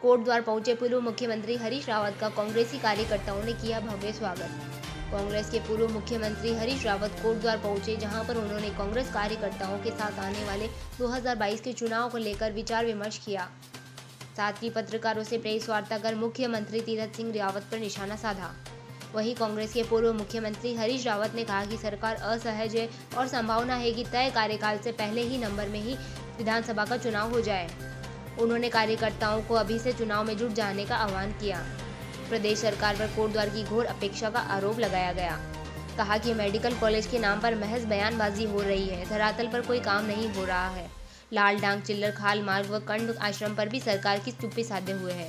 कोटद्वार पहुंचे पूर्व मुख्यमंत्री हरीश रावत का कांग्रेसी कार्यकर्ताओं ने किया भव्य स्वागत। कांग्रेस के पूर्व मुख्यमंत्री हरीश रावत कोटद्वार पहुंचे, जहां पर उन्होंने कांग्रेस कार्यकर्ताओं के साथ आने वाले 2022 के चुनाव को लेकर विचार विमर्श किया। साथ ही पत्रकारों से प्रेस वार्ता कर मुख्यमंत्री तीरथ सिंह रावत पर निशाना साधा। वहीं कांग्रेस के पूर्व मुख्यमंत्री हरीश रावत ने कहा कि सरकार असहज है और संभावना है कि तय कार्यकाल से पहले ही नवंबर में ही विधानसभा का चुनाव हो जाए। उन्होंने कार्यकर्ताओं को अभी से चुनाव में जुट जाने का आह्वान किया। प्रदेश सरकार पर कोटद्वार की घोर अपेक्षा का आरोप लगाया गया। कहा कि मेडिकल कॉलेज के नाम पर महज बयानबाजी हो रही है, धरातल पर कोई काम नहीं हो रहा है। लाल डांग चिल्लर खाल मार्ग व कंड आश्रम पर भी सरकार की चुप्पी साधे हुए है।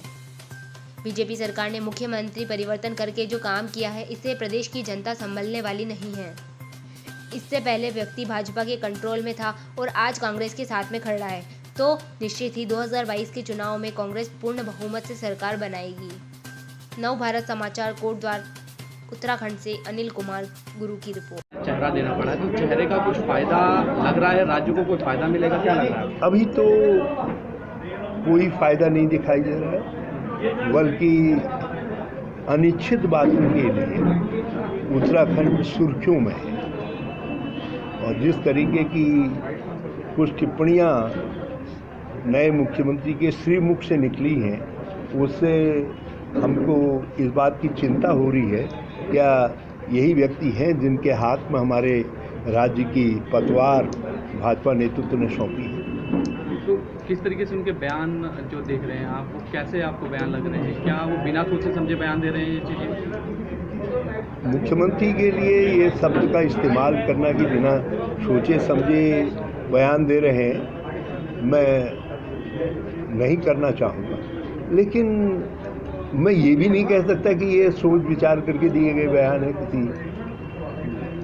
बीजेपी सरकार ने मुख्यमंत्री परिवर्तन करके जो काम किया है, इससे प्रदेश की जनता संभलने वाली नहीं है। इससे पहले व्यक्ति भाजपा के कंट्रोल में था और आज कांग्रेस के साथ में खड़ा है, तो निश्चित ही 2022 के चुनाव में कांग्रेस पूर्ण बहुमत से सरकार बनाएगी। नव भारत समाचार कोटद्वार उत्तराखंड से अनिल कुमार गुरु की रिपोर्ट। चेहरा देना पड़ा है, तो चेहरे का कुछ फायदा लग रहा है, राज्य को कोई फायदा मिलेगा, क्या लग रहा है? अभी तो कोई फायदा नहीं दिखाई दे रहा है, बल्कि अनिश्चित बातों के लिए उत्तराखंड सुर्खियों में है। और जिस तरीके की कुछ टिप्पणियां नए मुख्यमंत्री के श्रीमुख से निकली हैं, उससे हमको इस बात की चिंता हो रही है, क्या यही व्यक्ति हैं जिनके हाथ में हमारे राज्य की पतवार भाजपा नेतृत्व ने सौंपी है। तो किस तरीके से उनके बयान जो देख रहे हैं आप, कैसे आपको बयान लग रहे हैं? क्या वो बिना सोचे समझे बयान दे रहे हैं ये चीज़ें? मुख्यमंत्री के लिए ये शब्द का इस्तेमाल करना कि बिना सोचे समझे बयान दे रहे हैं, मैं नहीं करना चाहूँगा। लेकिन मैं ये भी नहीं कह सकता कि ये सोच विचार करके दिए गए बयान है।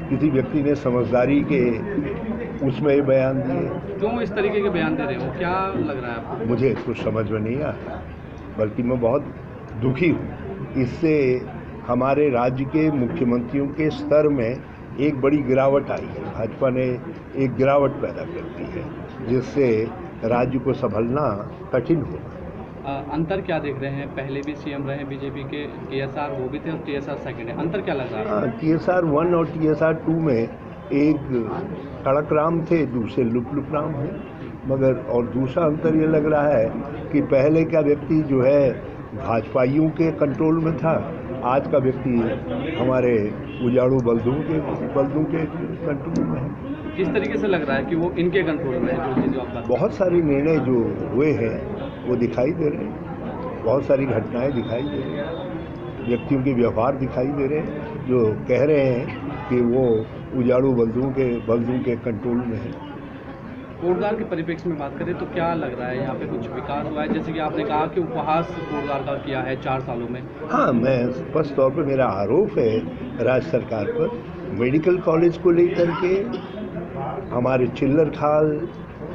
किसी व्यक्ति ने समझदारी के उसमें ये बयान दिए। क्यों इस तरीके के बयान दे रहे हो, क्या लग रहा है आपको? मुझे कुछ समझ में नहीं आता, बल्कि मैं बहुत दुखी हूँ। इससे हमारे राज्य के मुख्यमंत्रियों के स्तर में एक बड़ी गिरावट आई है। भाजपा ने एक गिरावट पैदा कर दी है, जिससे राज्य को संभलना कठिन होगा। अंतर क्या देख रहे हैं? पहले भी सीएम रहे बीजेपी के, TSR वो भी थे और TSR सेकंड है, अंतर क्या लग रहा है? TSR 1 और TSR 2 में एक कड़क राम थे, दूसरे लुप राम है। मगर और दूसरा अंतर ये लग रहा है कि पहले का व्यक्ति जो है भाजपाइयों के कंट्रोल में था, आज का व्यक्ति हमारे उजाड़ू बलदों के कंट्रोल में है। किस तरीके से लग रहा है कि वो इनके कंट्रोल में है? जो चीज़ आप बात, बहुत सारे निर्णय जो हुए हैं वो दिखाई दे रहे हैं, बहुत सारी घटनाएं दिखाई दे रही हैं, व्यक्तियों के व्यवहार दिखाई दे रहे हैं जो कह रहे हैं कि वो उजाड़ू बलदों के कंट्रोल में है। कोटद्वार के परिप्रेक्ष्य में बात करें तो क्या लग रहा है, यहाँ पे कुछ विकास हुआ है? जैसे कि आपने कहा कि उपहास कोटद्वार का किया है 4 सालों में। हाँ, मैं स्पष्ट तौर पर मेरा आरोप है राज्य सरकार पर, मेडिकल कॉलेज को लेकर के, हमारे चिल्लर खाल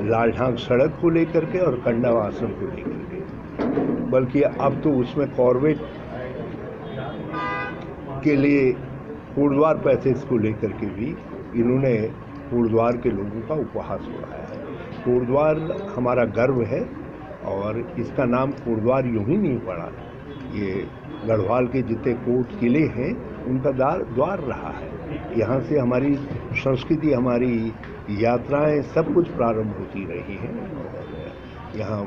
लालढांग सड़क को लेकर के और कंडावा आश्रम को लेकर के, बल्कि अब तो उसमें कॉर्बेट के लिए कोटद्वार पैसेज को लेकर के भी इन्होंने कोटद्वार के लोगों का उपहास उड़ाया है। कोटद्वार हमारा गर्व है और इसका नाम कोटद्वार यूं ही नहीं पड़ा। ये गढ़वाल के जितने कोट किले हैं उनका द्वार रहा है। यहाँ से हमारी संस्कृति, हमारी यात्राएं सब कुछ प्रारंभ होती रही हैं। और यहाँ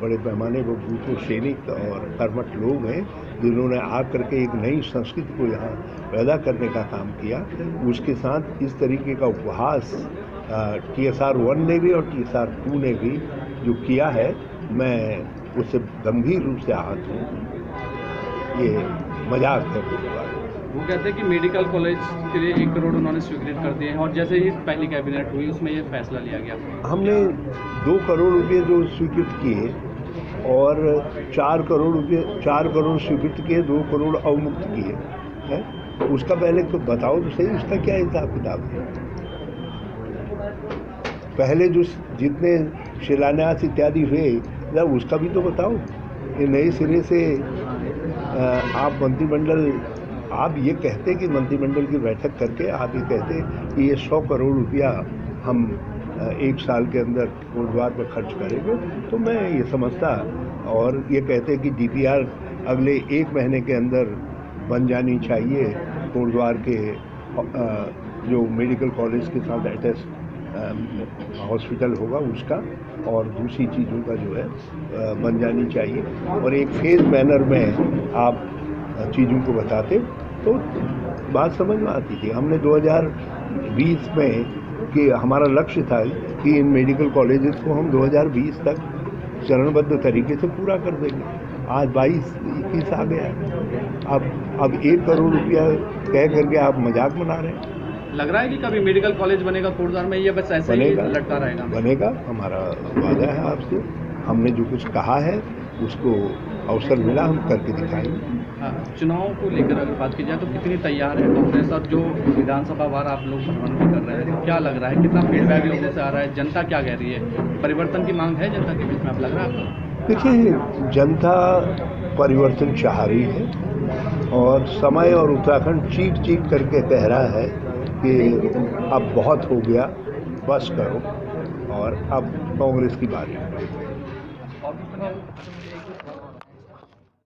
बड़े पैमाने पर भूतपूर्व सैनिक और कर्मठ लोग हैं जिन्होंने आकर के एक नई संस्कृति को यहाँ पैदा करने का काम किया। उसके साथ इस तरीके का उपहास TSR 1 ने भी और TSR 2 ने भी जो किया है, मैं उससे गंभीर रूप से आहत हूँ। ये मजाक है। वो कहते हैं कि मेडिकल कॉलेज के लिए 1 करोड़ उन्होंने स्वीकृत कर दिए हैं और जैसे ही पहली कैबिनेट हुई उसमें ये फैसला लिया गया। हमने 2 करोड़ रुपये जो स्वीकृत किए और 4 करोड़ स्वीकृत किए, 2 करोड़ अवमुक्त किए हैं। उसका पहले तो बताओ तो सही, उसका क्या हिसाब किताब है? पहले जो जितने शिलान्यास इत्यादि हुए उसका भी तो बताओ। ये नए सिरे से आप मंत्रिमंडल, आप ये कहते कि मंत्रिमंडल की बैठक करके आप ये कहते कि ये 100 करोड़ रुपया हम 1 साल के अंदर कोटद्वार पर खर्च करेंगे, तो मैं ये समझता और ये कहते हैं कि DPR अगले 1 महीने के अंदर बन जानी चाहिए, कोटद्वार के जो मेडिकल कॉलेज के साथ अटैच हॉस्पिटल होगा उसका, और दूसरी चीज़ों का जो है बन जानी चाहिए, और एक फेज मैनर में आप चीज़ों को बताते तो बात समझ में आती थी। हमने 2020 में कि हमारा लक्ष्य था कि इन मेडिकल कॉलेजेस को हम 2020 तक चरणबद्ध तरीके से पूरा कर देंगे। आज 22-21 आ गया है। अब 1 करोड़ रुपया कह करके आप मजाक बना रहे हैं। लग रहा है कि कभी मेडिकल कॉलेज बनेगा कोटद्वार में, ये बस ऐसे ही लटका रहेगा? बनेगा, हमारा वादा है आपसे। हमने जो कुछ कहा है उसको अवसर मिला हम करके दिखाएंगे। हाँ, चुनाव को लेकर अगर बात की जाए तो कितनी तैयार है कांग्रेस, और जो विधानसभा वार आप लोग भ्रमण भी कर रहे हैं, तो क्या लग रहा है, कितना फीडबैक लोगों से आ रहा है, जनता क्या कह रही है, परिवर्तन की मांग है जनता के बीच में, आप लग रहा है आपको? देखिए, जनता परिवर्तन चाह रही है, और समय और उत्तराखंड चीख करके कह रहा है कि अब बहुत हो गया, बस करो, और अब कांग्रेस की बारी है।